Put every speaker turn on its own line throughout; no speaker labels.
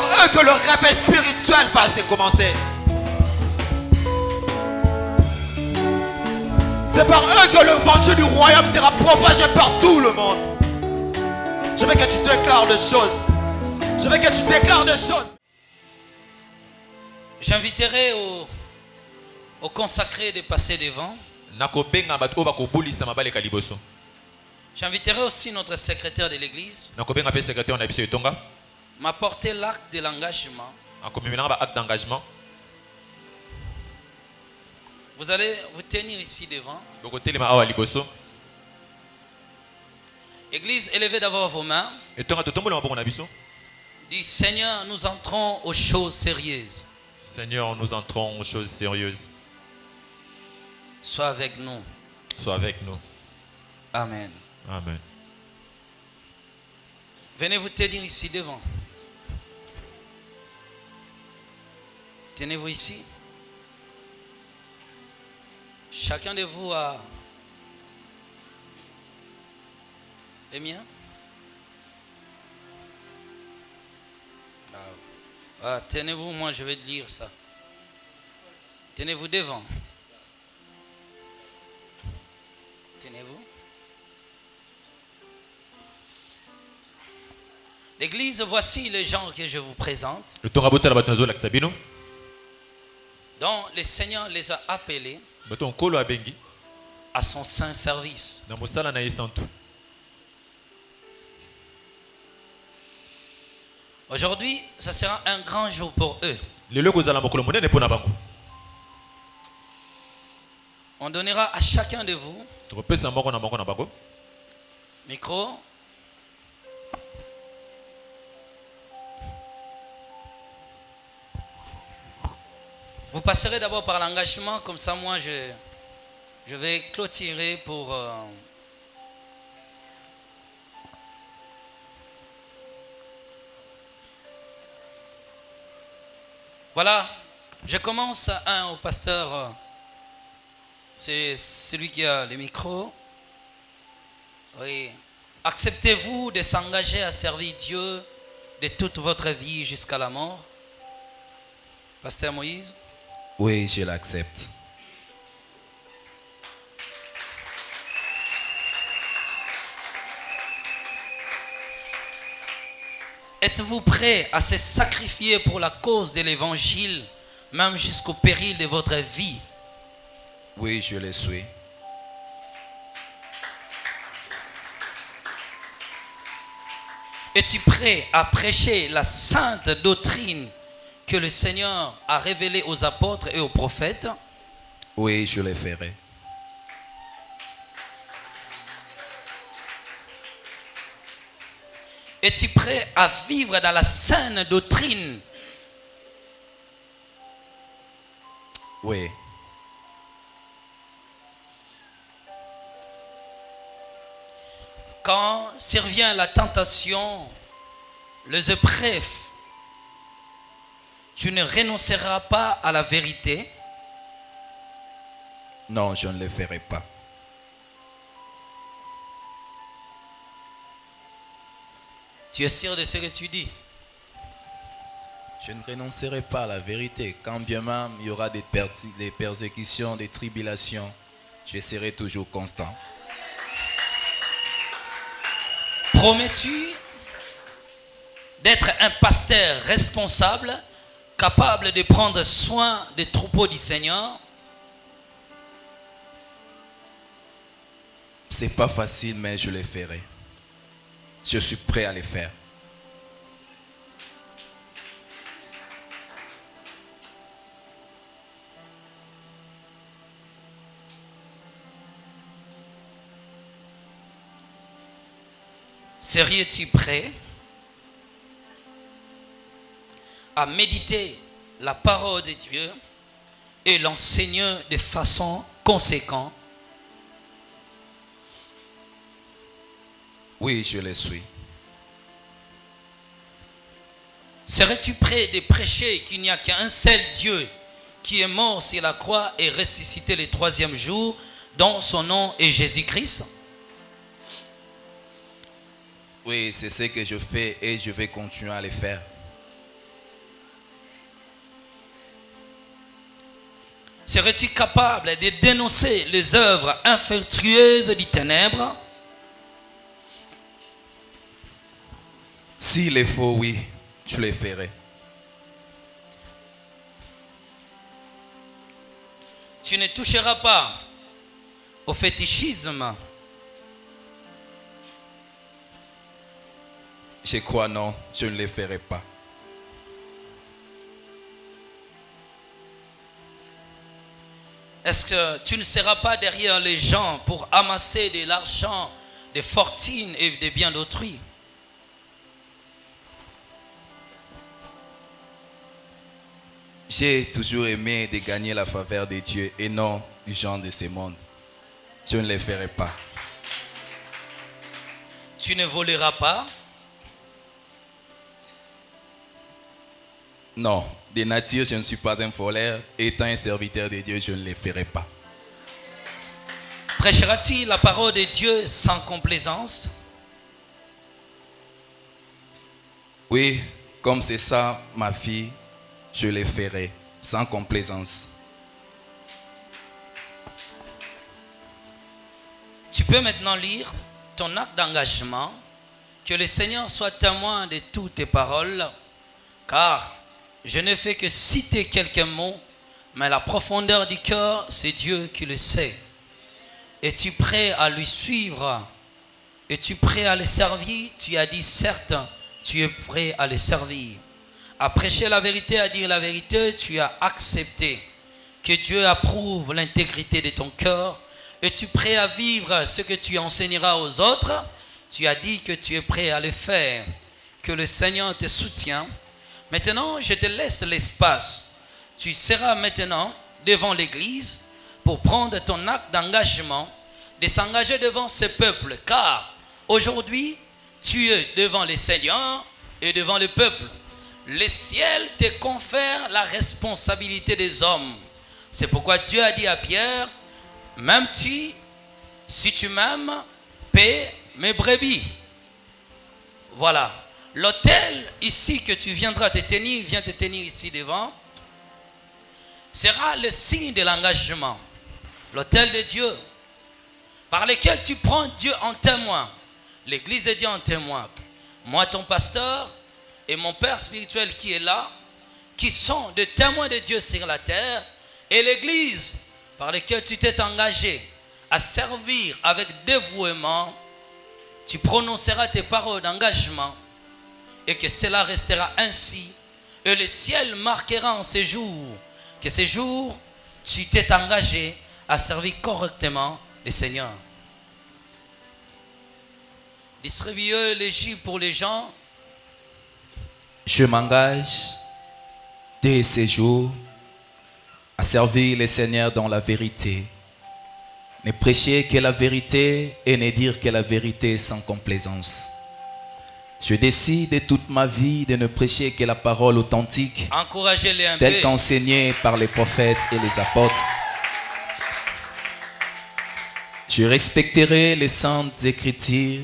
eux que le réveil spirituel va se commencer. C'est par eux que l'évangile du royaume sera propagé par tout le monde. Je veux que tu déclares des choses. Je veux que tu déclares des choses.
J'inviterai aux consacrés de passer devant. J'inviterai aussi notre secrétaire de l'église. M'apporter l'acte de l'engagement. Vous allez vous tenir ici devant. Église, élevez d'abord vos mains. Dis, Seigneur, nous entrons aux choses sérieuses.
Seigneur, nous entrons aux choses sérieuses.
Sois avec nous.
Sois avec nous.
Amen.
Amen.
Venez vous tenir ici devant. Tenez-vous ici. Chacun de vous a les miens. Tenez-vous, moi je vais lire ça. Tenez-vous devant. Tenez-vous. L'église, voici les gens que je vous présente. Donc le Seigneur les a appelés à son saint service. Aujourd'hui, ça sera un grand jour pour eux. On donnera à chacun de vous micro. Vous passerez d'abord par l'engagement, comme ça moi je vais clôturer pour... Voilà, je commence au pasteur, c'est celui qui a le micro. Oui. Acceptez-vous de s'engager à servir Dieu de toute votre vie jusqu'à la mort? Pasteur Moïse?
Oui, je l'accepte.
Êtes-vous prêt à se sacrifier pour la cause de l'évangile, même jusqu'au péril de votre vie?
Oui, je le suis.
Es-tu prêt à prêcher la sainte doctrine que le Seigneur a révélée aux apôtres et aux prophètes?
Oui, je le ferai.
Es-tu prêt à vivre dans la saine doctrine?
Oui.
Quand survient la tentation, les épreuves, tu ne renonceras pas à la vérité?
Non, je ne le ferai pas.
Tu es sûr de ce que tu dis?
Je ne renoncerai pas à la vérité. Quand bien même il y aura des persécutions, des tribulations, je serai toujours constant.
Promets-tu d'être un pasteur responsable, capable de prendre soin des troupeaux du Seigneur?
C'est pas facile, mais je le ferai. Je suis prêt à le faire.
Serais-tu prêt à méditer la parole de Dieu et l'enseigner de façon conséquente?
Oui, je le suis.
Serais-tu prêt de prêcher qu'il n'y a qu'un seul Dieu qui est mort sur la croix et ressuscité le troisième jour, dont son nom est Jésus-Christ?
Oui, c'est ce que je fais et je vais continuer à le faire.
Serais-tu capable de dénoncer les œuvres infructueuses du ténèbre?
S'il est faux, oui, je le ferai.
Tu ne toucheras pas au fétichisme.
Je crois non, je ne le ferai pas.
Est-ce que tu ne seras pas derrière les gens pour amasser de l'argent, des fortunes et des biens d'autrui?
J'ai toujours aimé de gagner la faveur de Dieu et non du genre de ce monde. Je ne le ferai pas.
Tu ne voleras pas?
Non, de nature, je ne suis pas un voleur. Étant un serviteur de Dieu, je ne le ferai pas.
Prêcheras-tu la parole de Dieu sans complaisance?
Oui, comme c'est ça, ma fille, je le ferai sans complaisance.
Tu peux maintenant lire ton acte d'engagement. Que le Seigneur soit témoin de toutes tes paroles, car je ne fais que citer quelques mots, mais la profondeur du cœur, c'est Dieu qui le sait. Es-tu prêt à lui suivre? Es-tu prêt à le servir? Tu as dit certes, tu es prêt à le servir. À prêcher la vérité, à dire la vérité, tu as accepté. Que Dieu approuve l'intégrité de ton cœur. Es-tu prêt à vivre ce que tu enseigneras aux autres? Tu as dit que tu es prêt à le faire. Que le Seigneur te soutienne. Maintenant, je te laisse l'espace. Tu seras maintenant devant l'église pour prendre ton acte d'engagement, de s'engager devant ce peuple. Car aujourd'hui, tu es devant le Seigneur et devant le peuple. Le ciel te confère la responsabilité des hommes. C'est pourquoi Dieu a dit à Pierre, m'aimes-tu? Si tu m'aimes, paie mes brebis. Voilà. L'autel ici que tu viendras te tenir, viens te tenir ici devant, sera le signe de l'engagement. L'autel de Dieu, par lequel tu prends Dieu en témoin. L'église de Dieu en témoin. Moi, ton pasteur, et mon Père spirituel qui est là, qui sont des témoins de Dieu sur la terre, et l'église par laquelle tu t'es engagé à servir avec dévouement, tu prononceras tes paroles d'engagement et que cela restera ainsi. Et le ciel marquera en ces jours que ces jours, tu t'es engagé à servir correctement le Seigneur. Distribuez les jus pour les gens.
Je m'engage dès ces jours à servir le Seigneur dans la vérité. Ne prêcher que la vérité et ne dire que la vérité sans complaisance. Je décide toute ma vie de ne prêcher que la parole authentique,
Encouragez-les un
telle
peu.
qu'enseignée par les prophètes et les apôtres. Je respecterai les saintes écritures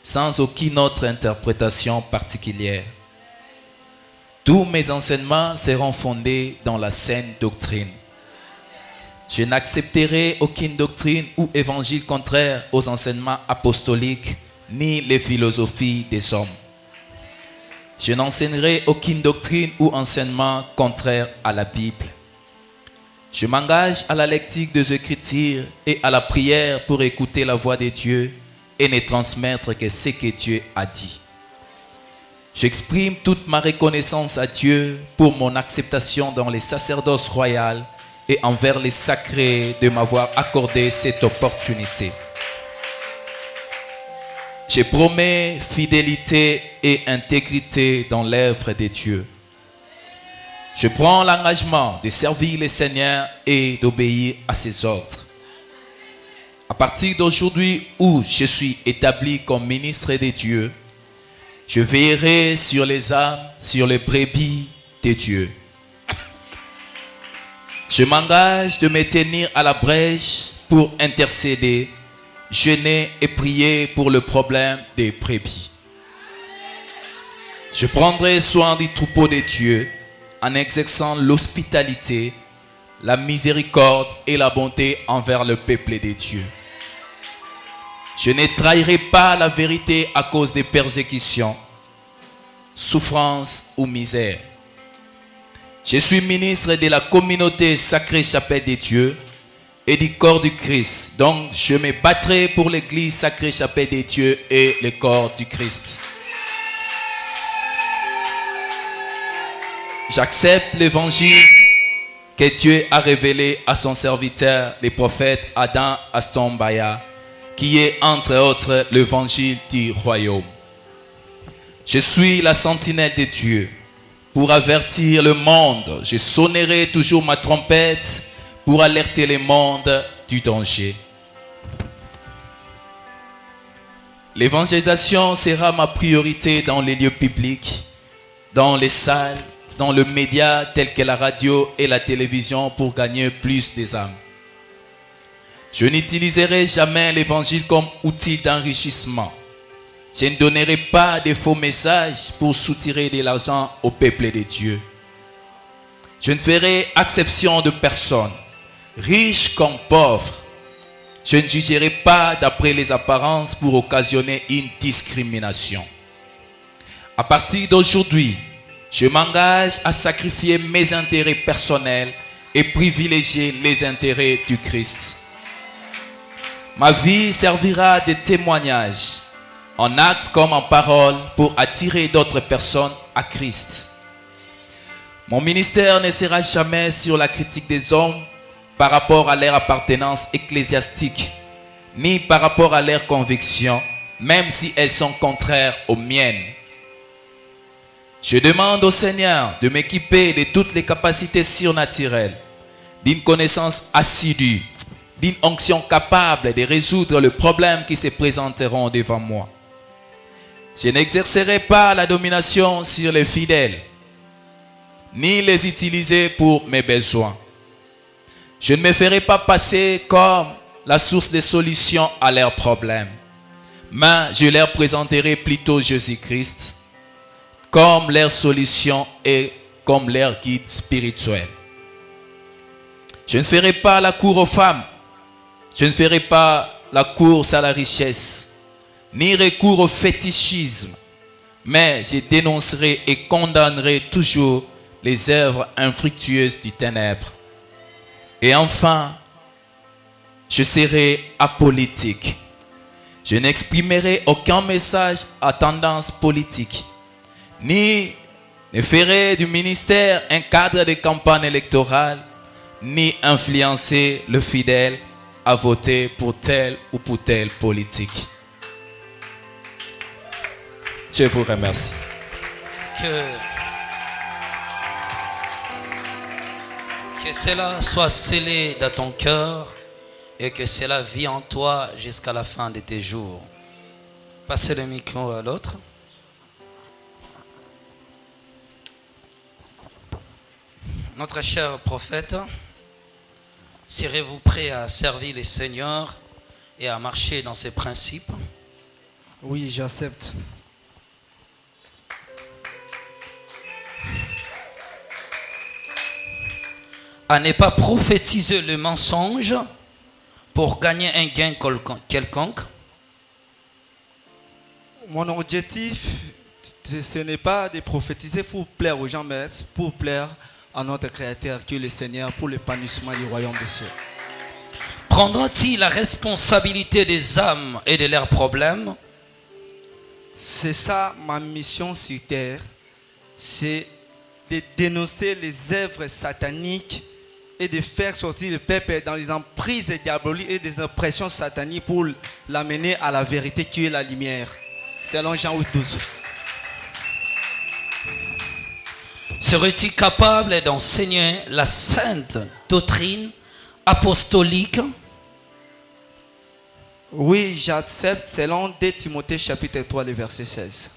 sans aucune autre interprétation particulière. Tous mes enseignements seront fondés dans la saine doctrine. Je n'accepterai aucune doctrine ou évangile contraire aux enseignements apostoliques ni les philosophies des hommes. Je n'enseignerai aucune doctrine ou enseignement contraire à la Bible. Je m'engage à la lecture des Écritures et à la prière pour écouter la voix de Dieu et ne transmettre que ce que Dieu a dit. J'exprime toute ma reconnaissance à Dieu pour mon acceptation dans les sacerdoces royales et envers les sacrés de m'avoir accordé cette opportunité. Je promets fidélité et intégrité dans l'œuvre de Dieu. Je prends l'engagement de servir le Seigneur et d'obéir à ses ordres. À partir d'aujourd'hui où je suis établi comme ministre de Dieu, je veillerai sur les âmes, sur les brebis de Dieu. Je m'engage de me tenir à la brèche pour intercéder, jeûner et prier pour le problème des brebis. Je prendrai soin du troupeau de Dieu en exerçant l'hospitalité, la miséricorde et la bonté envers le peuple des dieux. Je ne trahirai pas la vérité à cause des persécutions, souffrances ou misère. Je suis ministre de la communauté Sacrée Chapelle des Dieux et du corps du Christ. Donc, je me battrai pour l'église Sacrée Chapelle des Dieux et le corps du Christ. J'accepte l'évangile que Dieu a révélé à son serviteur, le prophète Adam Astombaya, qui est entre autres l'évangile du royaume. Je suis la sentinelle de Dieu. Pour avertir le monde, je sonnerai toujours ma trompette pour alerter le monde du danger. L'évangélisation sera ma priorité dans les lieux publics, dans les salles, dans le média tel que la radio et la télévision pour gagner plus des âmes. Je n'utiliserai jamais l'évangile comme outil d'enrichissement. Je ne donnerai pas de faux messages pour soutirer de l'argent au peuple de Dieu. Je ne ferai exception de personne, riche comme pauvre. Je ne jugerai pas d'après les apparences pour occasionner une discrimination. À partir d'aujourd'hui, je m'engage à sacrifier mes intérêts personnels et privilégier les intérêts du Christ. Ma vie servira de témoignage, en acte comme en parole, pour attirer d'autres personnes à Christ. Mon ministère ne sera jamais sur la critique des hommes par rapport à leur appartenance ecclésiastique, ni par rapport à leurs convictions, même si elles sont contraires aux miennes. Je demande au Seigneur de m'équiper de toutes les capacités surnaturelles, d'une connaissance assidue, d'une onction capable de résoudre les problèmes qui se présenteront devant moi. Je n'exercerai pas la domination sur les fidèles, ni les utiliser pour mes besoins. Je ne me ferai pas passer comme la source de solutions à leurs problèmes, mais je leur présenterai plutôt Jésus-Christ comme leur solution et comme leur guide spirituel. Je ne ferai pas la cour aux femmes, je ne ferai pas la course à la richesse, ni recours au fétichisme, mais je dénoncerai et condamnerai toujours les œuvres infructueuses du ténèbre. Et enfin, je serai apolitique. Je n'exprimerai aucun message à tendance politique, ni ne ferai du ministère un cadre de campagne électorale, ni influencer le fidèle à voter pour tel ou pour tel politique. Je vous remercie.
Que cela soit scellé dans ton cœur et que cela vit en toi jusqu'à la fin de tes jours. Passez le micro à l'autre. Notre cher prophète, serez-vous prêt à servir le Seigneur et à marcher dans ses principes?
Oui, j'accepte.
À ne pas prophétiser le mensonge pour gagner un gain quelconque.
Mon objectif, ce n'est pas de prophétiser pour plaire aux gens, mais pour plaire à notre Créateur qui est le Seigneur pour l'épanouissement du royaume des cieux.
Prendra-t-il la responsabilité des âmes et de leurs problèmes?
C'est ça ma mission sur terre, c'est de dénoncer les œuvres sataniques et de faire sortir le peuple dans les emprises diaboliques et des impressions sataniques pour l'amener à la vérité qui est la lumière. Selon Jean 8:12.
Serais-tu capable d'enseigner la sainte doctrine apostolique?
Oui, j'accepte selon 2 Timothée chapitre 3, le verset 16.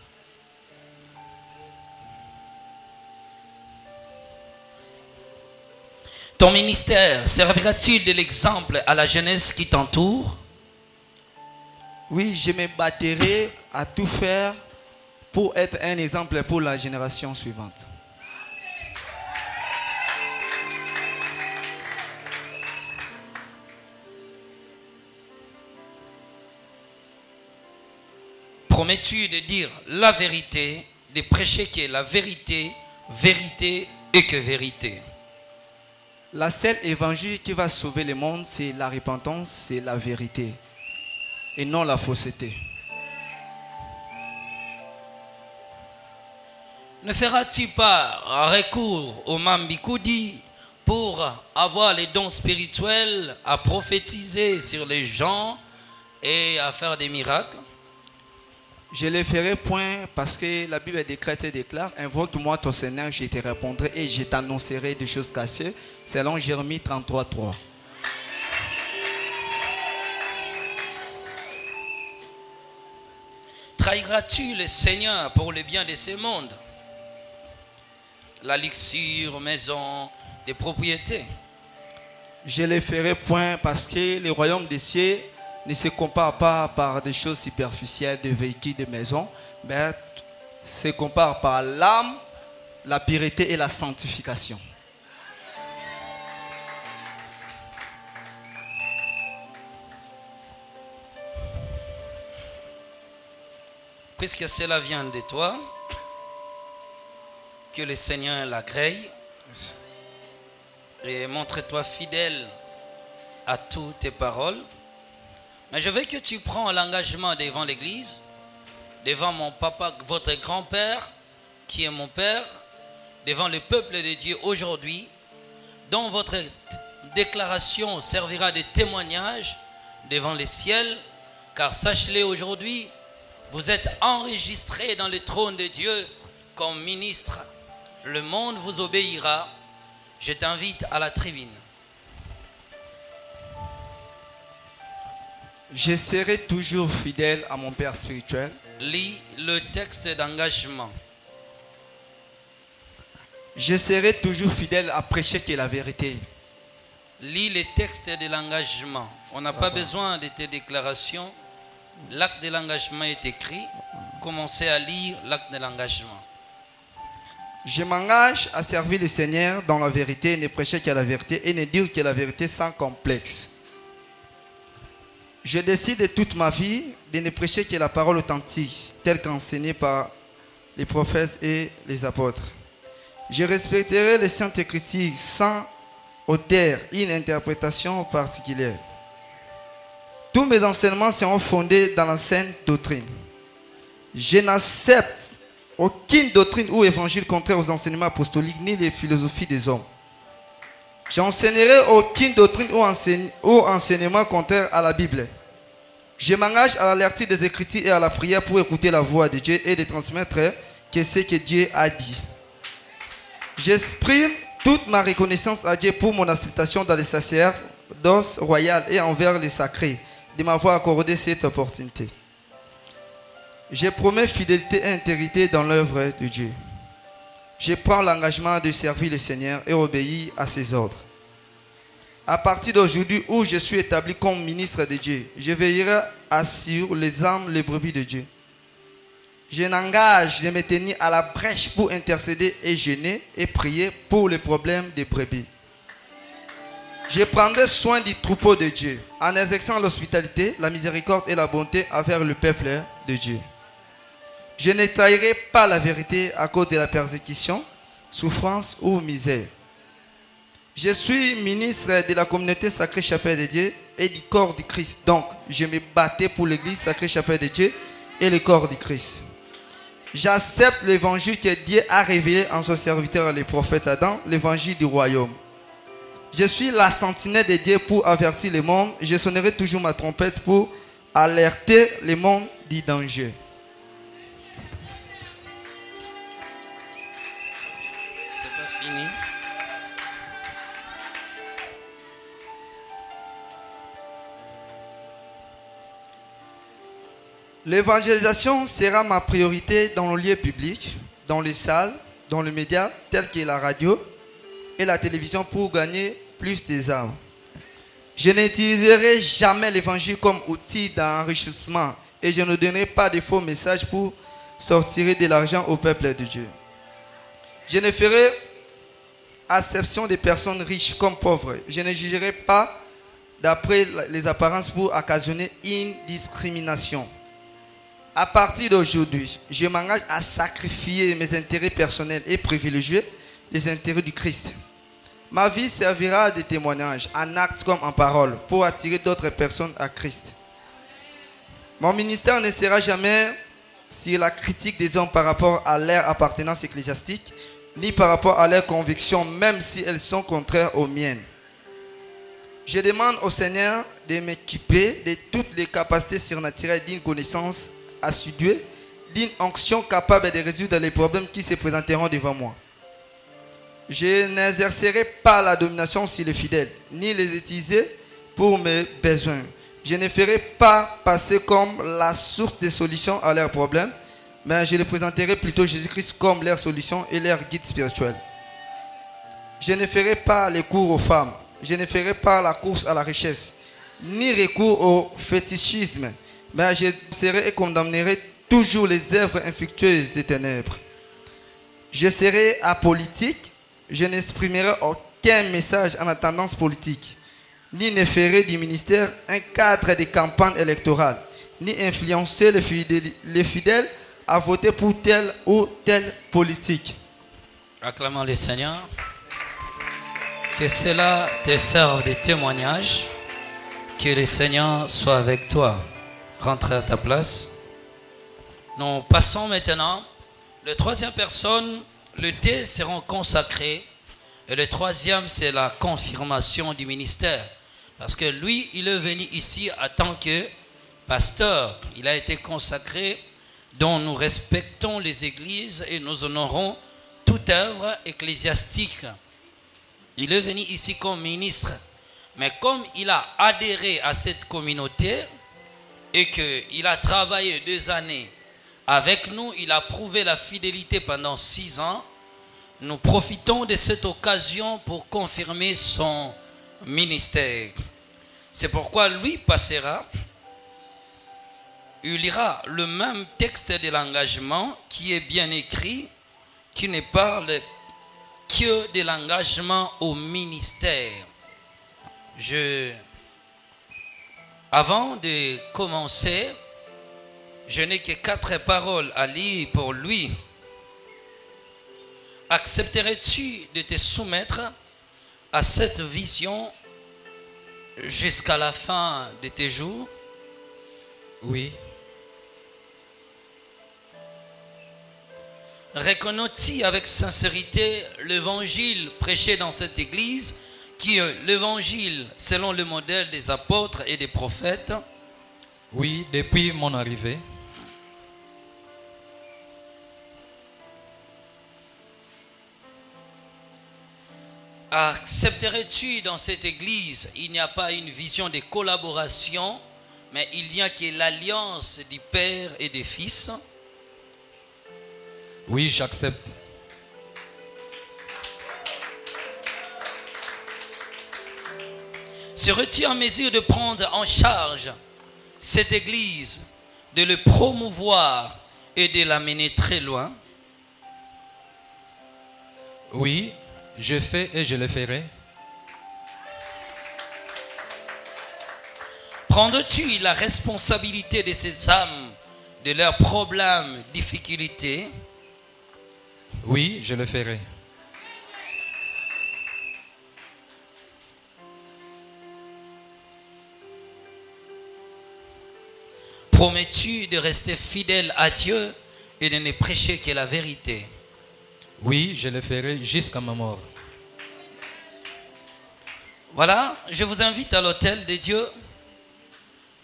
Ton ministère servira-t-il de l'exemple à la jeunesse qui t'entoure?
Oui, je me battrai à tout faire pour être un exemple pour la génération suivante.
Promets-tu de dire la vérité, de prêcher que la vérité, vérité et que vérité?
La seule évangile qui va sauver le monde, c'est la repentance, c'est la vérité. Et non la fausseté.
Ne feras-tu pas recours au Mambikoudi pour avoir les dons spirituels, à prophétiser sur les gens et à faire des miracles?
Je le ferai point parce que la Bible décrète et déclare: invoque-moi ton Seigneur, je te répondrai et je t'annoncerai des choses cachées, selon Jérémie 33:3.
Trahiras-tu le Seigneur pour le bien de ce monde? La luxure, maison, des propriétés.
Je le ferai point parce que le royaume des cieux ne se compare pas par des choses superficielles, de véhicules, de maisons, mais se compare par l'âme, la pureté et la sanctification.
Puisque cela vient de toi, que le Seigneur l'agrée et montre-toi fidèle à toutes tes paroles. Mais je veux que tu prends l'engagement devant l'Église, devant mon papa, votre grand-père, qui est mon père, devant le peuple de Dieu aujourd'hui, dont votre déclaration servira de témoignage devant les ciels, car sache-le aujourd'hui, vous êtes enregistrés dans le trône de Dieu comme ministre. Le monde vous obéira. Je t'invite à la tribune.
Je serai toujours fidèle à mon Père spirituel.
Lis le texte d'engagement.
Je serai toujours fidèle à prêcher que la vérité.
Lis les textes de l'engagement. On n'a pas besoin de tes déclarations. L'acte de l'engagement est écrit. Commencez à lire l'acte de l'engagement.
Je m'engage à servir le Seigneur dans la vérité, ne prêcher que la vérité et ne dire que la vérité sans complexe. Je décide de toute ma vie de ne prêcher que la parole authentique, telle qu'enseignée par les prophètes et les apôtres. Je respecterai les saintes écritures sans auteur, une interprétation particulière. Tous mes enseignements seront fondés dans la sainte doctrine. Je n'accepte aucune doctrine ou évangile contraire aux enseignements apostoliques ni les philosophies des hommes. J'enseignerai aucune doctrine ou enseignement contraire à la Bible. Je m'engage à la lecture des Écritures et à la prière pour écouter la voix de Dieu et de transmettre ce que Dieu a dit. J'exprime toute ma reconnaissance à Dieu pour mon acceptation dans le sacerdoce royal et envers les sacrés de m'avoir accordé cette opportunité. Je promets fidélité et intégrité dans l'œuvre de Dieu. Je prends l'engagement de servir le Seigneur et obéir à ses ordres. À partir d'aujourd'hui où je suis établi comme ministre de Dieu, je veillerai sur les âmes, les brebis de Dieu. Je n'engage de me tenir à la brèche pour intercéder et jeûner et prier pour les problèmes des brebis. Je prendrai soin du troupeau de Dieu en exerçant l'hospitalité, la miséricorde et la bonté envers le peuple de Dieu. Je ne trahirai pas la vérité à cause de la persécution, souffrance ou misère. Je suis ministre de la communauté Sacrée Chapelle de Dieu et du corps du Christ. Donc, je me battais pour l'église Sacrée Chapelle de Dieu et le corps du Christ. J'accepte l'évangile que Dieu a révélé en son serviteur, le prophète Adam, l'évangile du royaume. Je suis la sentinelle de Dieu pour avertir le monde. Je sonnerai toujours ma trompette pour alerter le monde du danger.
C'est pas fini.
L'évangélisation sera ma priorité dans le lieu public, dans les salles, dans les médias tels que la radio et la télévision pour gagner plus des âmes. Je n'utiliserai jamais l'évangile comme outil d'enrichissement et je ne donnerai pas de faux messages pour sortir de l'argent au peuple de Dieu. Je ne ferai acception des personnes riches comme pauvres. Je ne jugerai pas d'après les apparences pour occasionner une discrimination. À partir d'aujourd'hui, je m'engage à sacrifier mes intérêts personnels et privilégier les intérêts du Christ. Ma vie servira de témoignage, en actes comme en parole, pour attirer d'autres personnes à Christ. Mon ministère ne sera jamais sur la critique des hommes par rapport à leur appartenance ecclésiastique, ni par rapport à leurs convictions, même si elles sont contraires aux miennes. Je demande au Seigneur de m'équiper de toutes les capacités surnaturelles d'une connaissance assidue, d'une onction capable de résoudre les problèmes qui se présenteront devant moi. Je n'exercerai pas la domination sur les fidèles, ni les utiliser pour mes besoins. Je ne ferai pas passer comme la source de solutions à leurs problèmes, mais je les présenterai plutôt Jésus-Christ comme leur solution et leur guide spirituel. Je ne ferai pas les cours aux femmes, je ne ferai pas la course à la richesse, ni recours au fétichisme, mais je serai et condamnerai toujours les œuvres infructueuses des ténèbres. Je serai apolitique, je n'exprimerai aucun message en tendance politique, ni ne ferai du ministère un cadre de campagne électorale, ni influencer les fidèles à voter pour telle ou telle politique.
Acclamons le Seigneur. Que cela te serve de témoignage. Que le Seigneur soit avec toi. Rentre à ta place. Nous passons maintenant. La troisième personne, les deux seront consacrés. Et le troisième, c'est la confirmation du ministère. Parce que lui, il est venu ici en tant que pasteur. Il a été consacré, dont nous respectons les églises et nous honorons toute œuvre ecclésiastique. Il est venu ici comme ministre. Mais comme il a adhéré à cette communauté et qu'il a travaillé 2 années avec nous, il a prouvé la fidélité pendant 6 ans. Nous profitons de cette occasion pour confirmer son ministère. C'est pourquoi lui passera. Il lira le même texte de l'engagement qui est bien écrit, qui ne parle que de l'engagement au ministère. Avant de commencer, je n'ai que 4 paroles à lire pour lui. Accepterais-tu de te soumettre à cette vision jusqu'à la fin de tes jours?
Oui.
Reconnais-tu avec sincérité l'évangile prêché dans cette église, qui est l'évangile selon le modèle des apôtres et des prophètes?
Oui, depuis mon arrivée.
Accepterais-tu dans cette église, il n'y a pas une vision de collaboration, mais il n'y a que l'alliance du Père et du Fils?
Oui, j'accepte.
Serais-tu en mesure de prendre en charge cette église, de le promouvoir et de l'amener très loin?
Oui, je fais et je le ferai.
Prendrais-tu la responsabilité de ces âmes, de leurs problèmes, difficultés?
Oui, je le ferai.
Promets-tu de rester fidèle à Dieu et de ne prêcher que la vérité?
Oui, je le ferai jusqu'à ma mort.
Voilà, je vous invite à l'autel de Dieu,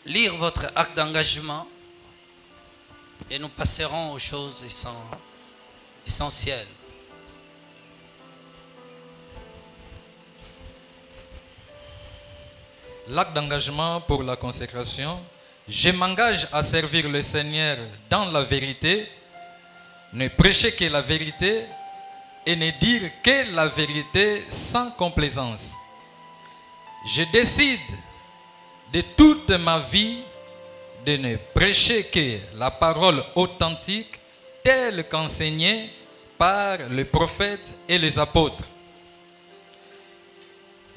lire votre acte d'engagement et nous passerons aux choses essentielles.
L'acte d'engagement pour la consécration. Je m'engage à servir le Seigneur dans la vérité, ne prêcher que la vérité et ne dire que la vérité sans complaisance. Je décide de toute ma vie de ne prêcher que la parole authentique telle qu'enseignée par les prophètes et les apôtres.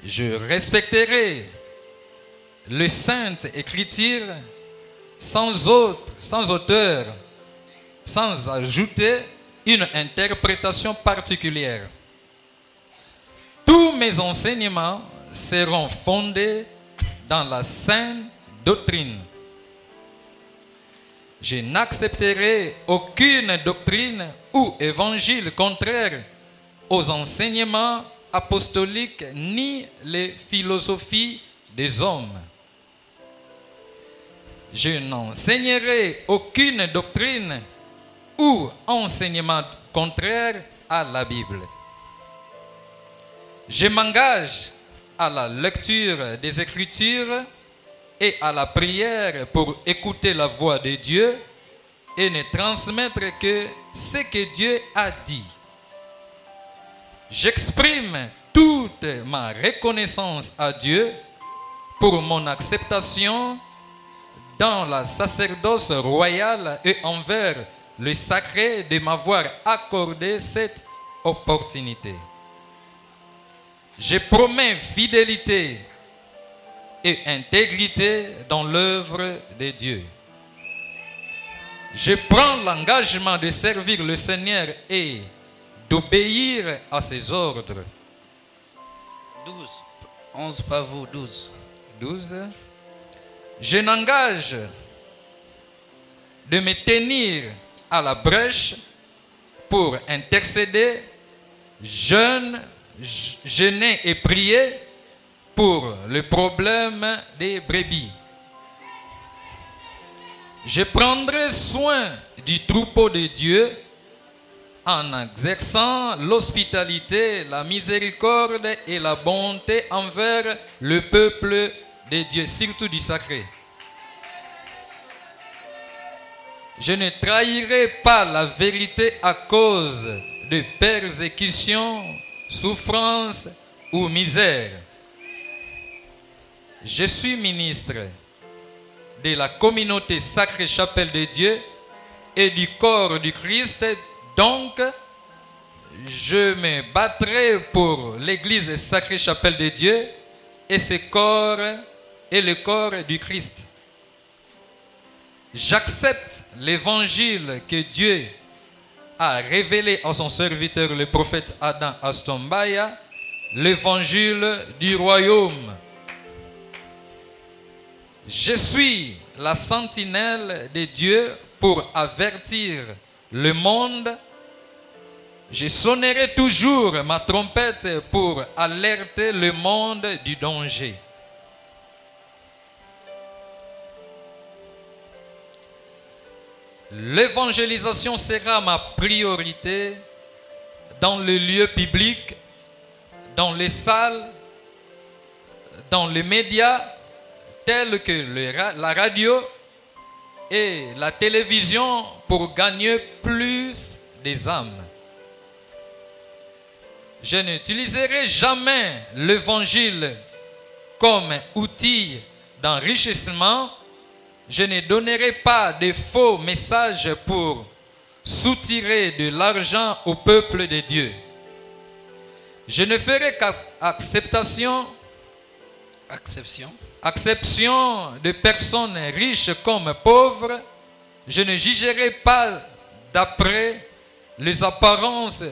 Je respecterai les saintes écritures
sans auteur, sans ajouter une interprétation particulière. Tous mes enseignements seront fondés dans la saine doctrine. Je n'accepterai aucune doctrine ou évangile contraire aux enseignements apostoliques ni les philosophies des hommes. Je n'enseignerai aucune doctrine ou enseignement contraire à la Bible. Je m'engage à la lecture des Écritures et à la prière pour écouter la voix de Dieu et ne transmettre que ce que Dieu a dit. J'exprime toute ma reconnaissance à Dieu pour mon acceptation dans la sacerdoce royale et envers le sacré de m'avoir accordé cette opportunité. Je promets fidélité et intégrité dans l'œuvre de Dieu. Je prends l'engagement de servir le Seigneur et d'obéir à ses ordres.
12. 11 pas vous, 12.
12. Je n'engage de me tenir à la brèche pour intercéder, jeûner et prier pour le problème des brebis. Je prendrai soin du troupeau de Dieu en exerçant l'hospitalité, la miséricorde et la bonté envers le peuple de Dieu, surtout du sacré. Je ne trahirai pas la vérité à cause de persécutions, souffrances ou misère. Je suis ministre de la communauté Sacrée Chapelle de Dieu et du corps du Christ, donc je me battrai pour l'Église Sacrée Chapelle de Dieu et ce corps et le corps du Christ. J'accepte l'évangile que Dieu a révélé à son serviteur le prophète Adam Astombaya, l'évangile du royaume. Je suis la sentinelle de Dieu pour avertir le monde. Je sonnerai toujours ma trompette pour alerter le monde du danger. L'évangélisation sera ma priorité dans les lieux publics, dans les salles, dans les médias tels que la radio et la télévision pour gagner plus des âmes. Je n'utiliserai jamais l'évangile comme outil d'enrichissement. Je ne donnerai pas de faux messages pour soutirer de l'argent au peuple de Dieu. Je ne ferai qu'acception de personnes riches comme pauvres. Je ne jugerai pas d'après les apparences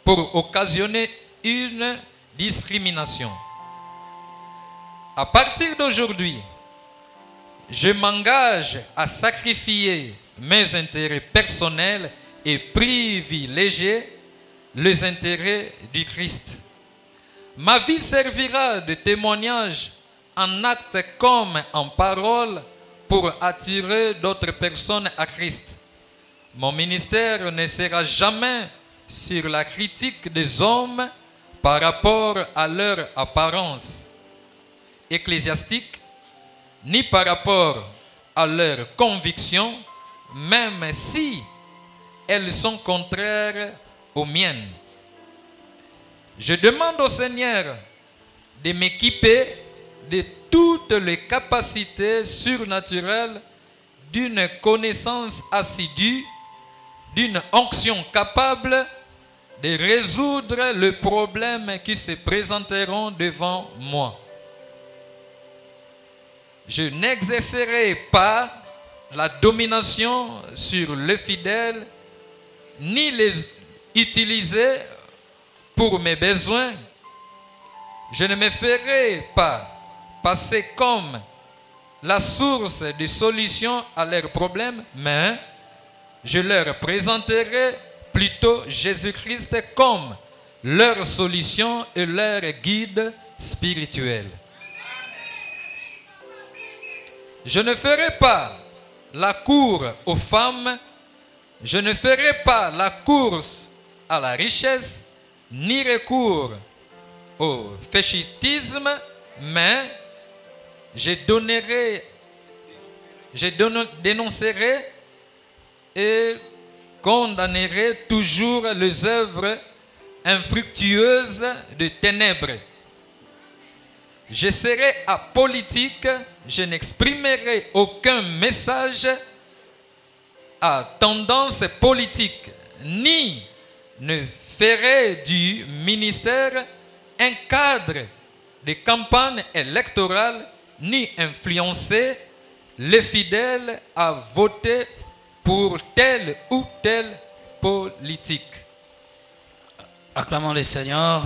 pour occasionner une discrimination. À partir d'aujourd'hui, je m'engage à sacrifier mes intérêts personnels et privilégier les intérêts du Christ. Ma vie servira de témoignage en acte comme en parole pour attirer d'autres personnes à Christ. Mon ministère ne sera jamais sur la critique des hommes par rapport à leur apparence ecclésiastique, ni par rapport à leurs convictions, même si elles sont contraires aux miennes. Je demande au Seigneur de m'équiper de toutes les capacités surnaturelles d'une connaissance assidue, d'une onction capable de résoudre les problèmes qui se présenteront devant moi. Je n'exercerai pas la domination sur les fidèles, ni les utiliser pour mes besoins. Je ne me ferai pas passer comme la source de solution à leurs problèmes, mais je leur présenterai plutôt Jésus-Christ comme leur solution et leur guide spirituel. Je ne ferai pas la cour aux femmes, je ne ferai pas la course à la richesse, ni recours au fétichisme, mais je dénoncerai et condamnerai toujours les œuvres infructueuses de ténèbres. Je serai apolitique, je n'exprimerai aucun message à tendance politique, ni ne ferai du ministère un cadre de campagne électorale, ni influencer les fidèles à voter pour telle ou telle politique.
Acclamons le Seigneur.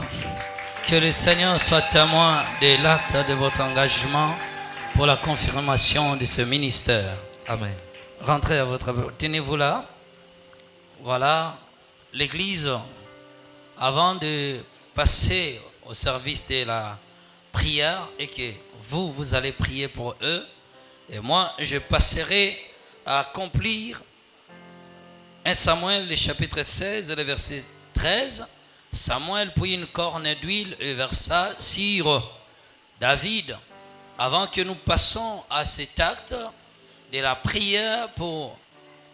Que le Seigneur soit témoin de l'acte de votre engagement pour la confirmation de ce ministère.
Amen.
Rentrez à votre... Tenez-vous là. Voilà. L'église, avant de passer au service de la prière et que vous allez prier pour eux, et moi, je passerai à accomplir 1 Samuel, le chapitre 16, le verset 13. Samuel prit une corne d'huile et versa sur David. Avant que nous passions à cet acte de la prière pour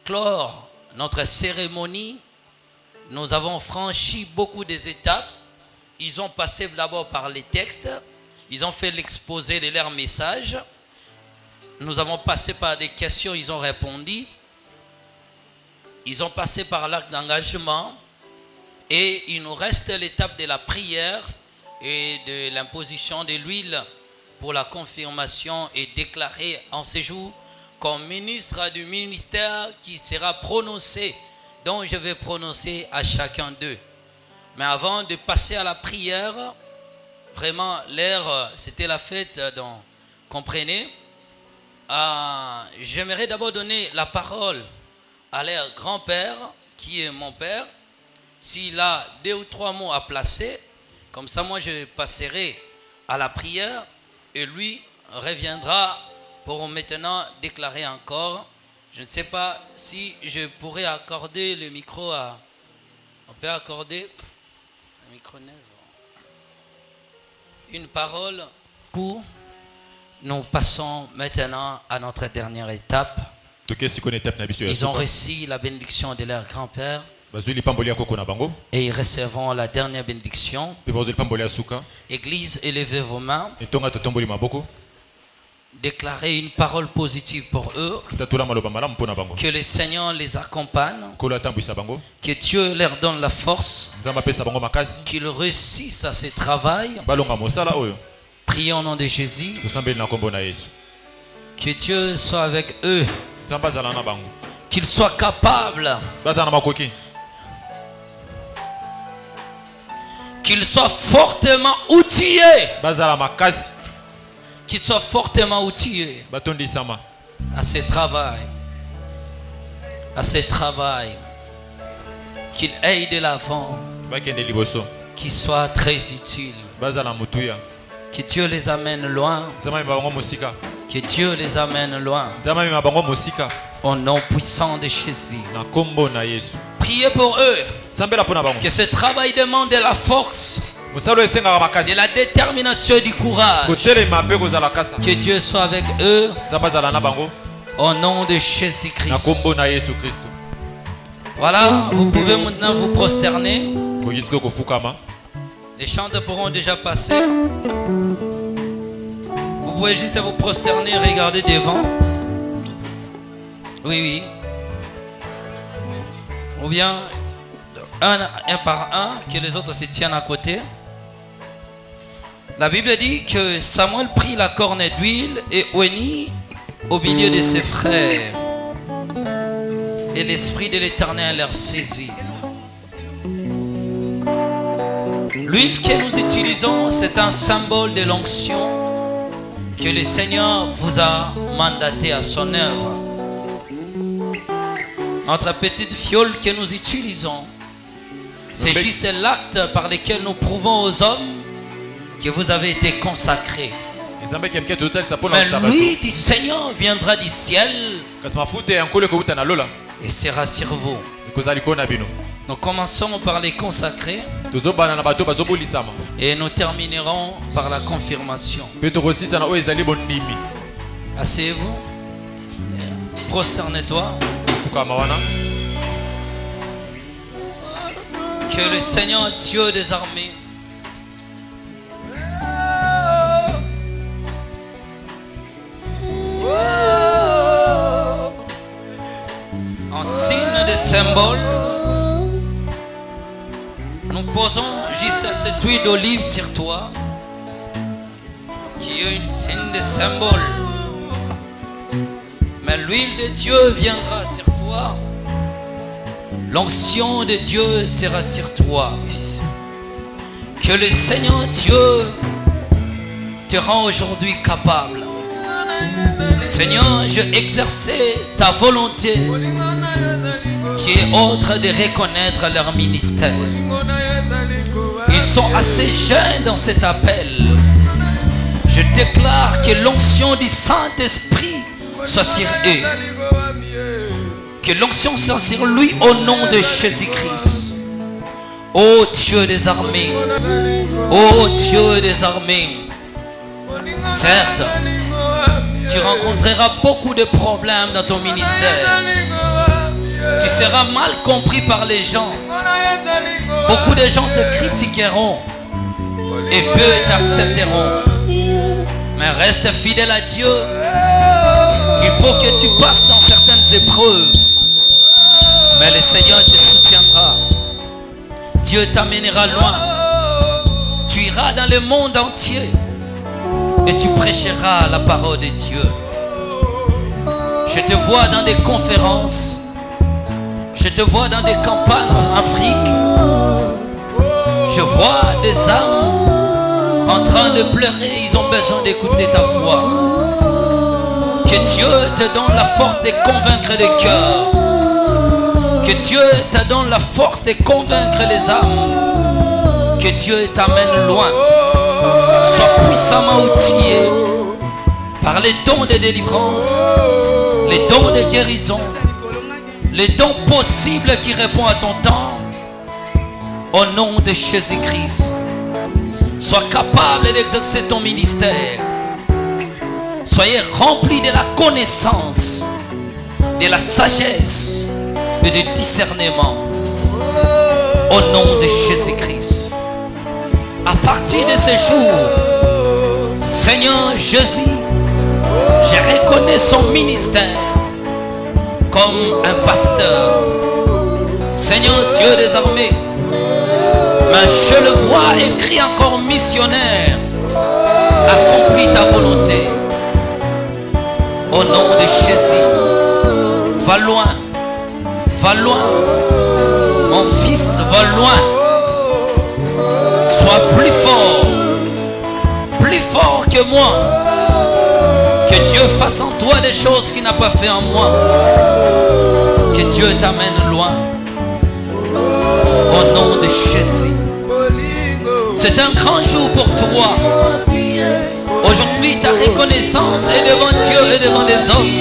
clore notre cérémonie, nous avons franchi beaucoup des étapes. Ils ont passé d'abord par les textes, ils ont fait l'exposé de leur message. Nous avons passé par des questions, ils ont répondu. Ils ont passé par l'acte d'engagement. Et il nous reste l'étape de la prière et de l'imposition de l'huile pour la confirmation et déclaré en ce jour comme ministre du ministère qui sera prononcé, dont je vais prononcer à chacun d'eux. Mais avant de passer à la prière, vraiment l'heure, c'était la fête, donc comprenez. J'aimerais d'abord donner la parole à leur grand-père, qui est mon père. S'il a 2 ou 3 mots à placer, comme ça moi je passerai à la prière et lui reviendra pour maintenant déclarer encore. Je ne sais pas si je pourrais accorder le micro à... On peut accorder un micro neuf. Une parole pour... Nous passons maintenant à notre dernière étape. Ils ont reçu la bénédiction de leur grand-père. Et ils recevront la dernière bénédiction. Église, élevez vos mains. Déclarez une parole positive pour eux. Que le Seigneur les accompagne. Que Dieu leur donne la force. Qu'ils réussissent à ce travail. Prions au nom de Jésus. Que Dieu soit avec eux. Qu'ils soient capables. Qu'ils soient fortement outillés. Qu'ils soient fortement outillés à ce travail. À ce travail. Qu'ils aillent de l'avant. Qu'ils soient très utiles. Que Dieu les amène loin. Que Dieu les amène loin. Au nom puissant de Jésus. Priez pour eux. Que ce travail demande de la force, de la détermination et du courage. Que Dieu soit avec eux. Au nom de Jésus-Christ. Voilà, vous pouvez maintenant vous prosterner. Les chants pourront déjà passer. Vous pouvez juste vous prosterner, regarder devant. Oui, oui. Ou bien un par un, que les autres se tiennent à côté. La Bible dit que Samuel prit la corne d'huile et oignit au milieu de ses frères. et l'Esprit de l'Éternel leur saisit. L'huile que nous utilisons, c'est un symbole de l'onction que le Seigneur vous a mandaté à son œuvre. Notre petite fiole que nous utilisons, c'est juste l'acte par lequel nous prouvons aux hommes que vous avez été consacrés. Mais l'huile du Seigneur viendra du ciel et sera sur vous. Nous commençons par les consacrer et nous terminerons par la confirmation. Asseyez-vous. Prosternez-toi. Que le Seigneur Dieu des armées en signe de symbole, nous posons juste cette huile d'olive sur toi, qui est une signe de symbole. Mais l'huile de Dieu viendra sur toi. L'onction de Dieu sera sur toi. Que le Seigneur Dieu te rend aujourd'hui capable. Seigneur, je exerçais ta volonté qui est autre de reconnaître leur ministère. Ils sont assez jeunes dans cet appel. Je déclare que l'onction du Saint-Esprit soit sur eux. Que l'onction soit sur lui au nom de Jésus-Christ. Ô Dieu des armées, ô Dieu des armées, certes, tu rencontreras beaucoup de problèmes dans ton ministère. Tu seras mal compris par les gens. Beaucoup de gens te critiqueront et peu t'accepteront. Mais reste fidèle à Dieu. Il faut que tu passes dans certaines épreuves. Mais le Seigneur te soutiendra. Dieu t'amènera loin. Tu iras dans le monde entier et tu prêcheras la parole de Dieu. Je te vois dans des conférences. Je te vois dans des campagnes en Afrique. Je vois des âmes en train de pleurer. Ils ont besoin d'écouter ta voix. Que Dieu te donne la force de convaincre les cœurs. Que Dieu te donne la force de convaincre les âmes. Que Dieu t'amène loin. Sois puissamment outillé par les dons de délivrance, les dons de guérison, les dons possibles qui répondent à ton temps. Au nom de Jésus-Christ, sois capable d'exercer ton ministère. Soyez remplis de la connaissance, de la sagesse et du discernement. Au nom de Jésus-Christ. À partir de ce jour, Seigneur Jésus, je reconnais son ministère comme un pasteur. Seigneur Dieu des armées, mais je le vois écrit encore missionnaire. Accomplis ta volonté. Au nom de Jésus, va loin, va loin. Mon fils, va loin. Sois plus fort que moi. Que Dieu fasse en toi des choses qu'il n'a pas fait en moi. Que Dieu t'amène loin. Au nom de Jésus. C'est un grand jour pour toi. Aujourd'hui, ta reconnaissance est devant Dieu et devant les hommes.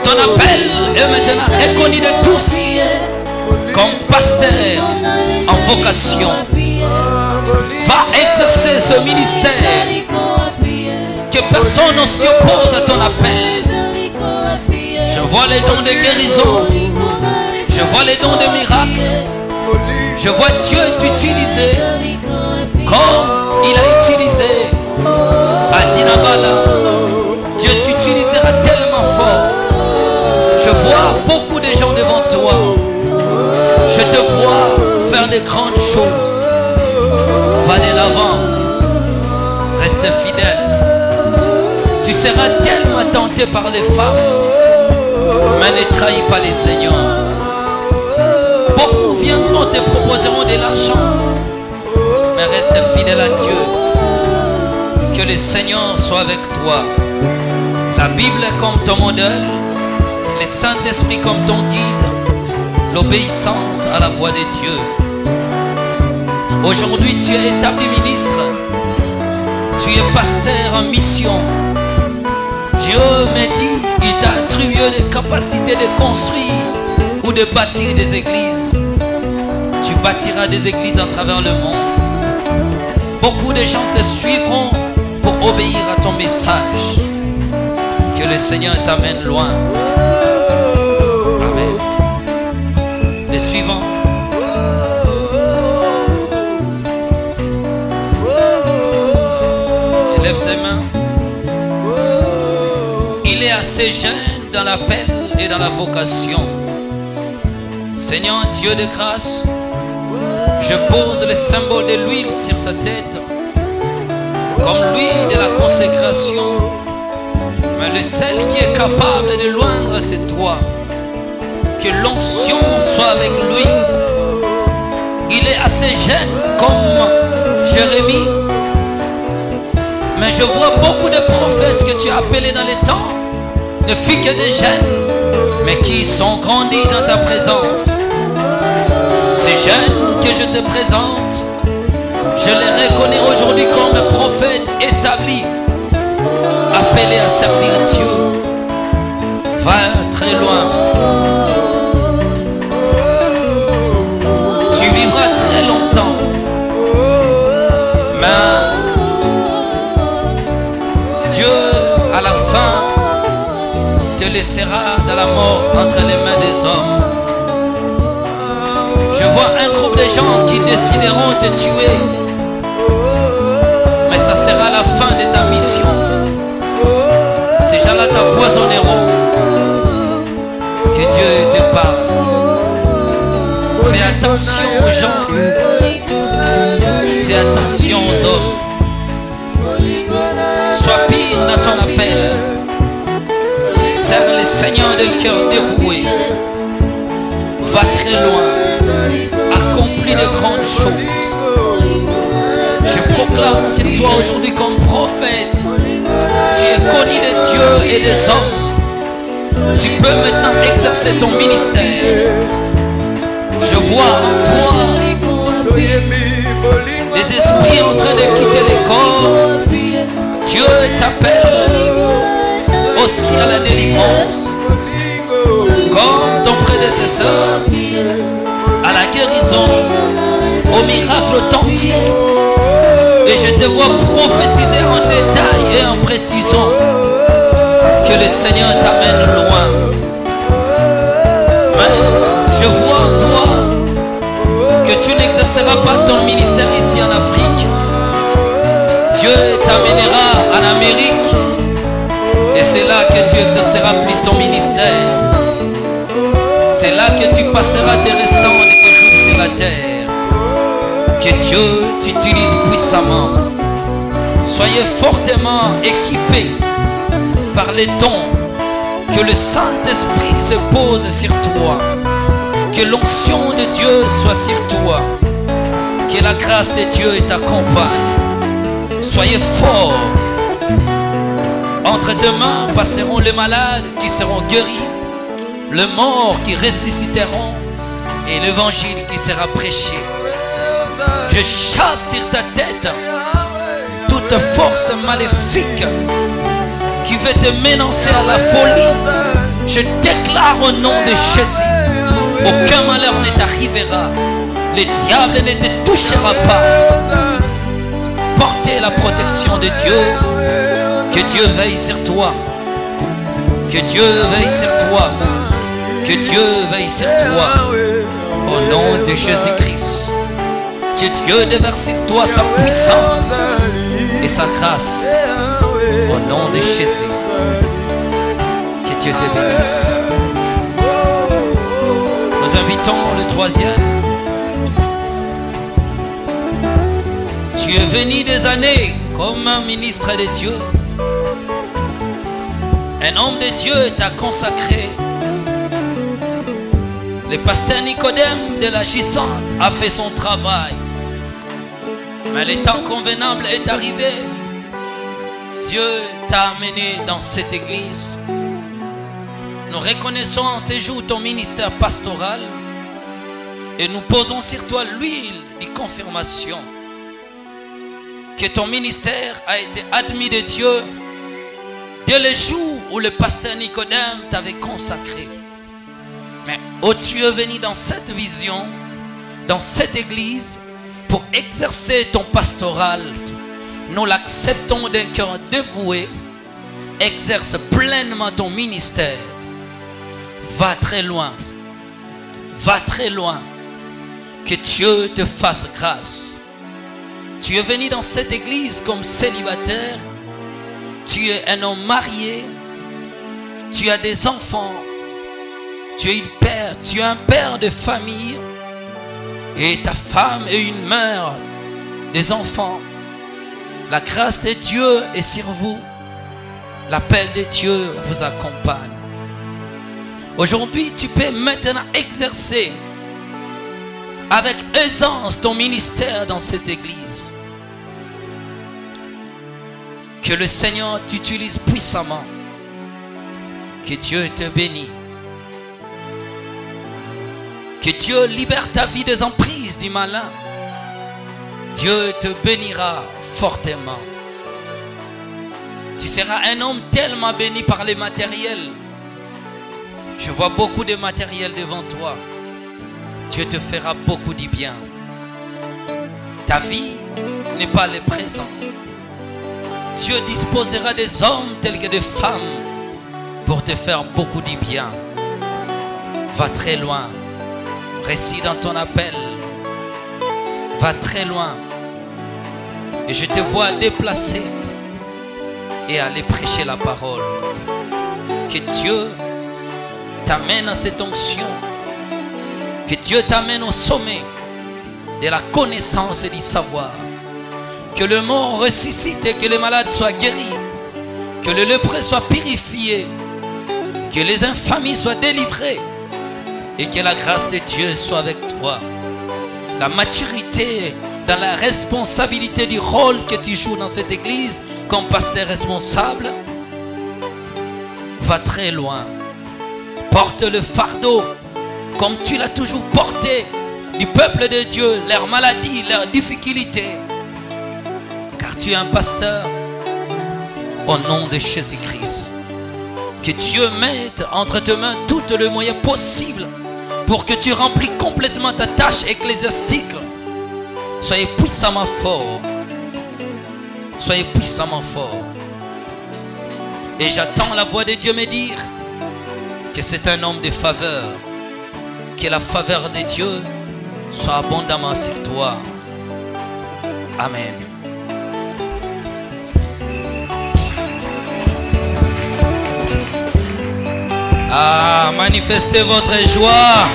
Ton appel est maintenant reconnu de tous comme pasteur en vocation. Va exercer ce ministère. Que personne ne s'y oppose à ton appel. Je vois les dons de guérison. Je vois les dons de miracles. Je vois Dieu t'utiliser comme il a utilisé à Dinabala. Dieu t'utilisera tellement fort. Je vois beaucoup de gens devant toi. Je te vois faire de grandes choses. Va de l'avant. Reste fidèle. Tu seras tellement tenté par les femmes. mais ne trahis pas les Seigneurs. Beaucoup viendront, te proposeront de l'argent, mais reste fidèle à Dieu. Que le Seigneur soit avec toi. La Bible est comme ton modèle, le Saint-Esprit comme ton guide, l'obéissance à la voix de Dieu. Aujourd'hui, tu es établi ministre, tu es pasteur en mission. Dieu me dit, il t'a attribué des capacités de construire ou de bâtir des églises. Tu bâtiras des églises à travers le monde. Beaucoup de gens te suivront pour obéir à ton message. Que le Seigneur t'amène loin. Amen. Le suivant. Lève tes mains. Il est assez jeune dans l'appel et dans la vocation. Seigneur Dieu de grâce, je pose le symbole de l'huile sur sa tête, comme l'huile de la consécration. Mais le seul qui est capable de l'oindre, c'est toi. Que l'onction soit avec lui. Il est assez jeune comme Jérémie. Mais je vois beaucoup de prophètes que tu as appelés dans les temps. Ne fut que des jeunes, mais qui sont grandis dans ta présence. Ces jeunes que je te présente, je les reconnais aujourd'hui comme prophètes établis, appelés à servir Dieu. Va très loin. Tu vivras très longtemps. Mais Dieu, à la fin, te laissera dans la mort entre les mains des hommes. Je vois un groupe de gens qui décideront de te tuer. Mais ça sera la fin de ta mission. Ces gens-là t'empoisonneront. Que Dieu te parle. Fais attention aux gens. Fais attention aux hommes. Sois pire dans ton appel. Serre le Seigneur de cœur dévoué. Va très loin. Accomplis de grandes choses. Je proclame sur toi aujourd'hui comme prophète. Tu es connu de Dieu et des hommes. Tu peux maintenant exercer ton ministère. Je vois en toi les esprits en train de quitter les corps. Dieu t'appelle aussi à la délivrance, comme ton prédécesseur, à la guérison, au miracle authentique. Et je te vois prophétiser en détail et en précision. Que le Seigneur t'amène loin. Mais je vois en toi que tu n'exerceras pas ton ministère ici en Afrique. Dieu t'amènera en Amérique. Et c'est là que tu exerceras plus ton ministère. C'est là que tu passeras tes restants de tes jours sur la terre. Que Dieu t'utilise puissamment. Soyez fortement équipés par les dons. Que le Saint-Esprit se pose sur toi. Que l'onction de Dieu soit sur toi. Que la grâce de Dieu t'accompagne. Soyez forts. Entre tes mains passeront les malades qui seront guéris, les morts qui ressusciteront et l'évangile qui sera prêché. Je chasse sur ta tête toute force maléfique qui veut te menacer à la folie. Je déclare au nom de Jésus, aucun malheur ne t'arrivera, le diable ne te touchera pas. Portez la protection de Dieu. Que Dieu veille sur toi. Que Dieu veille sur toi. Que Dieu veille sur toi. Au nom de Jésus-Christ. Que Dieu déverse sur toi sa puissance et sa grâce. Au nom de Jésus. Que Dieu te bénisse. Nous invitons le troisième. Tu es venu des années comme un ministre de Dieu. Un homme de Dieu t'a consacré Le pasteur Nicodème de la Gisante a fait son travail. Mais le temps convenable est arrivé. Dieu t'a amené dans cette église. Nous reconnaissons en ce jour ton ministère pastoral et nous posons sur toi l'huile de confirmation que ton ministère a été admis de Dieu dès le jour où le pasteur Nicodème t'avait consacré. Mais oh, tu es venu dans cette vision, dans cette église, pour exercer ton pastoral. Nous l'acceptons d'un cœur dévoué. Exerce pleinement ton ministère. Va très loin. Va très loin. Que Dieu te fasse grâce. Tu es venu dans cette église comme célibataire. Tu es un homme marié. Tu as des enfants. Tu es une père. Tu es un père de famille. Et ta femme est une mère des enfants. La grâce de Dieu est sur vous. L'appel de Dieu vous accompagne. Aujourd'hui, tu peux maintenant exercer avec aisance ton ministère dans cette église. Que le Seigneur t'utilise puissamment. Que Dieu te bénisse. Que Dieu libère ta vie des emprises du malin. Dieu te bénira fortement. Tu seras un homme tellement béni par les matériels. Je vois beaucoup de matériel devant toi. Dieu te fera beaucoup de bien. Ta vie n'est pas le présent. Dieu disposera des hommes tels que des femmes pour te faire beaucoup de bien. Va très loin. Réside dans ton appel. Va très loin. Et je te vois déplacer et aller prêcher la parole. Que Dieu t'amène à cette onction. Que Dieu t'amène au sommet de la connaissance et du savoir. Que le mort ressuscite et que les malades soient guéris. Que le lépreux soit purifié. Que les infamies soient délivrées. Et que la grâce de Dieu soit avec toi. La maturité dans la responsabilité du rôle que tu joues dans cette église comme pasteur responsable. Va très loin. Porte le fardeau comme tu l'as toujours porté du peuple de Dieu, leurs maladies, leurs difficultés. Car tu es un pasteur au nom de Jésus-Christ. Que Dieu mette entre tes mains tous les moyens possibles pour que tu remplis complètement ta tâche ecclésiastique. Soyez puissamment fort. Soyez puissamment fort. Et j'attends la voix de Dieu me dire que c'est un homme de faveur. Que la faveur de Dieu soit abondamment sur toi. Amen. Ah, manifestez votre joie.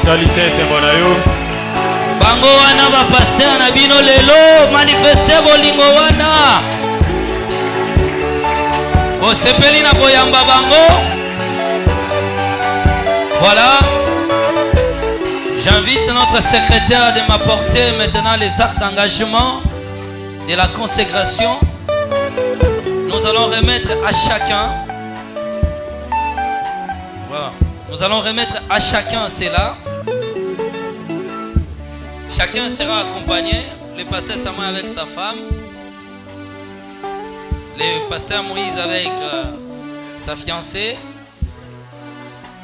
Bango wana ba pasteur na bino lelo, manifestez bolingo wana. Bosepeli na boyamba bango. Voilà. J'invite notre secrétaire de m'apporter maintenant les actes d'engagement de la consécration. Nous allons remettre à chacun. Voilà. Nous allons remettre à chacun cela. Chacun sera accompagné. Le pasteur Samuel avec sa femme. Le pasteur Moïse avec sa fiancée.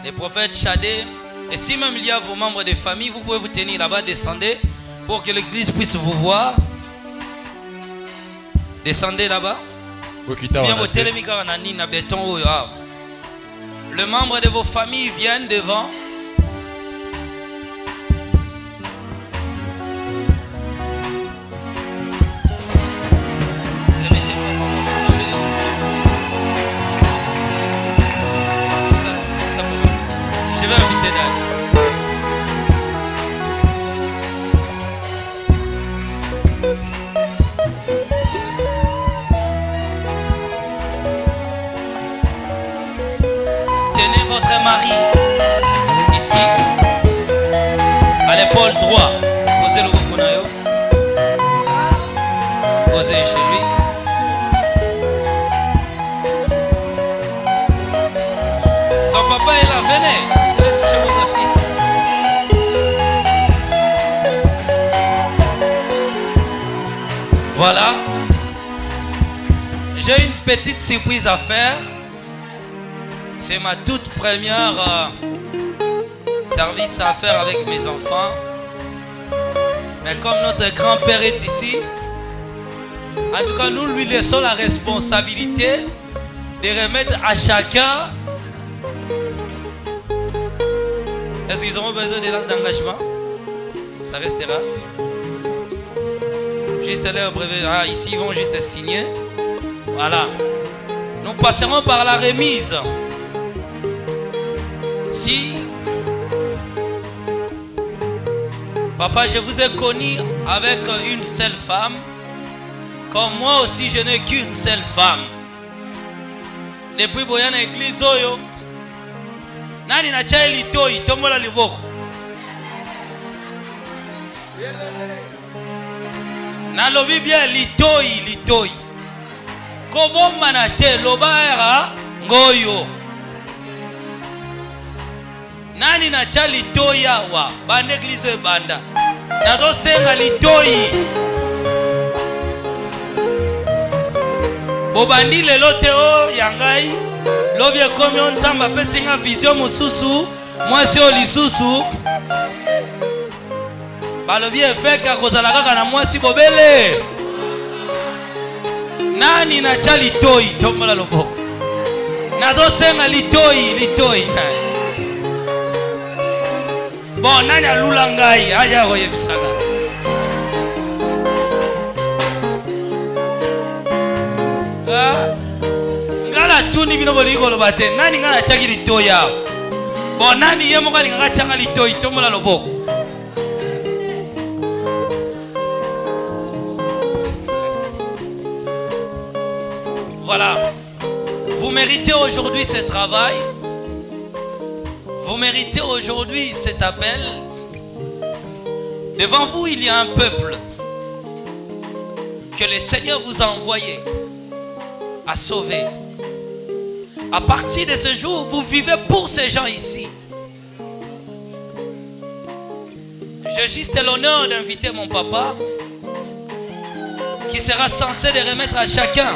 Le prophète Chadé. Et si même il y a vos membres de famille, vous pouvez vous tenir là-bas, descendez pour que l'église puisse vous voir. Descendez là-bas. Le membre de vos familles viennent devant. Je vais inviter Dad. Tenez votre mari. l'épaule droite. Posez le bokonayo. Posez chez lui. Ton papa est là, venez. Venez toucher votre fils. Voilà. J'ai une petite surprise à faire. C'est ma toute première service à faire avec mes enfants. Mais comme notre grand-père est ici, en tout cas nous lui laissons la responsabilité de remettre à chacun. Est-ce qu'ils auront besoin de l'acte d'engagement? Ça restera. Juste leur brevet. Ah, ici ils vont juste signer. Voilà. Nous passerons par la remise. Si papa, je vous ai connu avec une seule femme, comme moi aussi je n'ai qu'une seule femme. Depuis boya na église oyo, nani na chai litoi tomola liboko. Na lobi bien litoi. Kobo manate lobaera ngoyo. Nani na cha litoi awa bande église banda. Nazo senga litoi. Bobandi lelo teo yangai lobi ekomi onzamba pesinga vision mususu mwasi o lisusu balobi efeka kozala kaka na mwasi bobele. Nani na cha litoi tombola loboko. Nazo senga litoi. Bon, nani alula ngai aya koyebisaka. Ngala tuni bino boliko lobate nani ngala chaki litoya. Bon, nani yemo kali ngala chaka litoi tomola loboko. Voilà. Vous méritez aujourd'hui ce travail. Vous méritez aujourd'hui cet appel. Devant vous, il y a un peuple que le Seigneur vous a envoyé à sauver. À partir de ce jour, vous vivez pour ces gens ici. J'ai juste l'honneur d'inviter mon papa qui sera censé de remettre à chacun.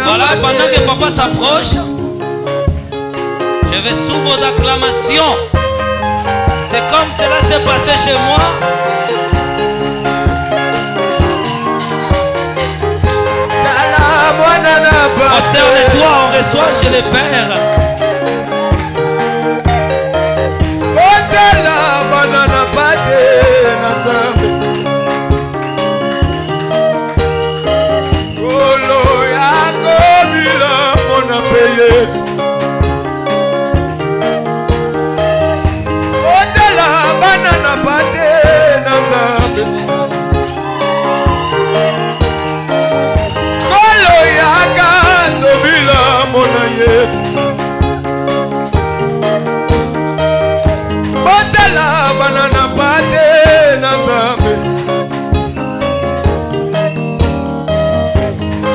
Voilà, pendant que papa s'approche, je vais sous vos acclamations. C'est comme cela s'est passé chez moi. Prosterne-toi, on reçoit chez les pères.
Yes. Otela banana pate na zambe. Kolo yaka ndobila mona Yesu. Otela banana pate na zambe.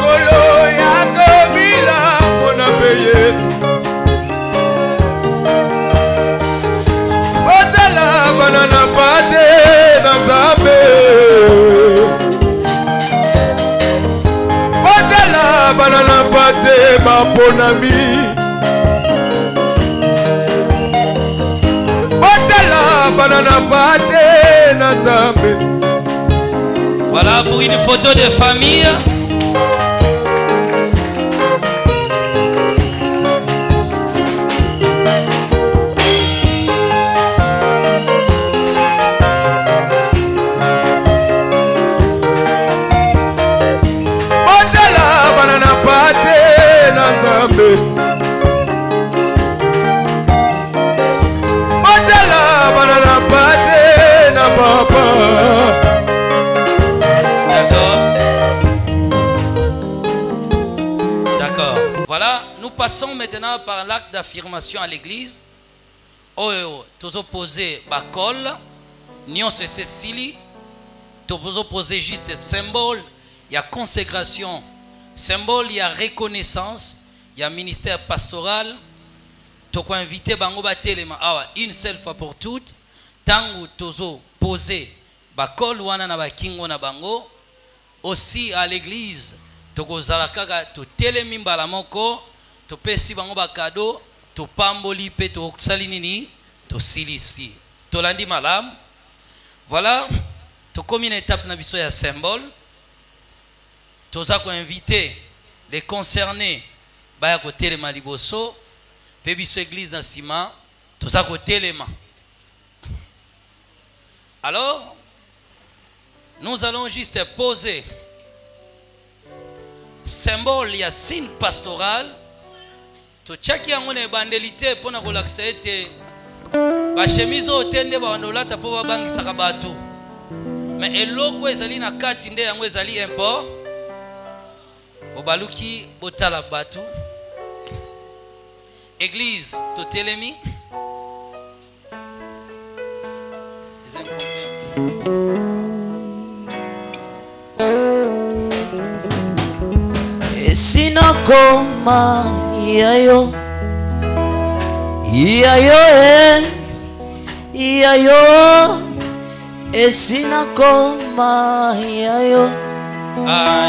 Kolo yaka bila mona Yesu. Otela banana pate na zambe. Otela banana pate maponami. Otela banana pate na zambe.
Voilà pour une photo de famille. Passons maintenant par l'acte d'affirmation à l'église. Oyo, tous opposés bakol, nion se Cécilie, tous opposés juste symbole, il y a consécration, symbole, il y a reconnaissance, il y a ministère pastoral. Tu peux inviter bango batelema une seule fois pour toutes. Tangu tozo posé bakol wana na bakingo na bango. Aussi à l'église, tu kozalaka to telemi mbala moko, to pesi bango bakado. To pamboli pe to salinini to silisi to landi malam. Voilà, to comme une étape na biso ya symbole. To za ko inviter les concernés ba ya ko telema liboso pe biso église na sima to za ko telema. Alors nous allons juste poser symbole ya signe pastoral. To chaki yango na bandelité pona kolakisa ete ba chemise otende ba ondolata po babangisaka bato. Mais eloko ezali na kati nde yango ezali import. Obaluki botala bato. Église to telemi.
Sinakoma Iayo, esinakoma Iayo.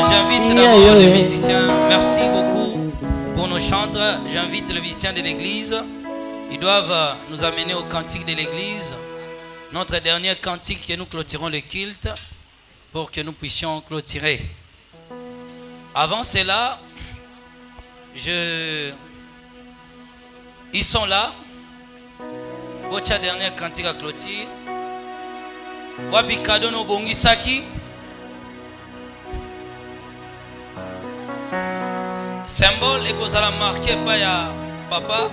J'invite d'abord les musiciens. Merci beaucoup pour nos chantres. J'invite les musiciens de l'église. Ils doivent nous amener au cantique de l'église. Notre dernier cantique que nous clôturons le culte pour que nous puissions clôturer. Avant cela, ils sont là. Bocha dernier cantique à clôture. Wabikado no bongisaki. Symbole et cause à la marquer par ya papa.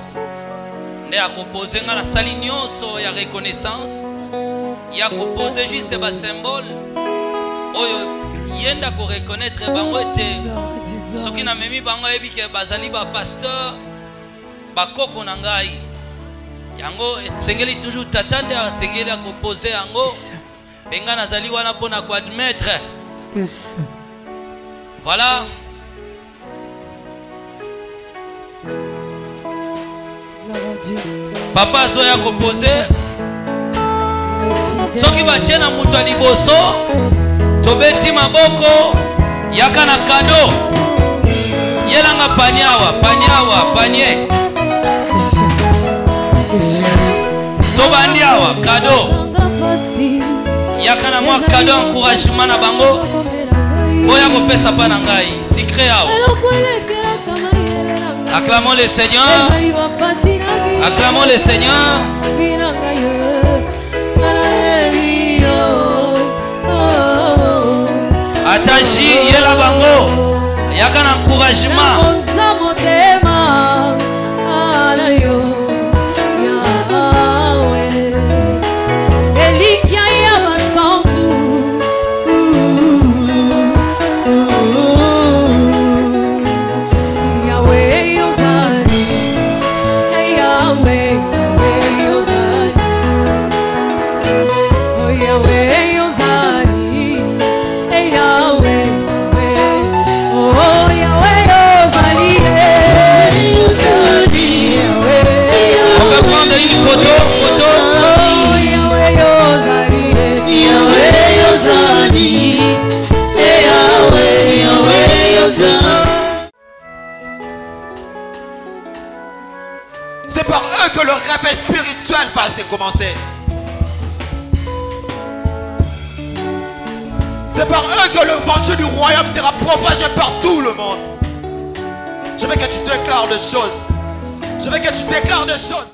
Ne a composé dans la salignon so ya reconnaissance. Il a composé juste ba symbole. Oyo yenda ko reconnaître bango ete. Soki na memi bango yebi ke bazali ba pasteur bakoko na ngai yango sengeli toujours tatande sengeli akoposer yango benga nazali wana pona ko admettre. Voilà. Papa zoya koposer soki bachena mutu aliboso tobeti maboko yaka na kado. Yelanga panyawa, panye. Tobandiawa, cadeau. Yakana moi cadeau, encouragement na bango. Boya ko pesa pa na ngai, secret awa. Acclamons le Seigneur. Acclamons le Seigneur. Ataji yela bango. Yaka na encouragement.
C'est par eux que le réveil spirituel va se commencer. C'est par eux que l'évangile du royaume sera propagé par tout le monde. Je veux que tu déclares des choses. Je veux que tu déclares des choses.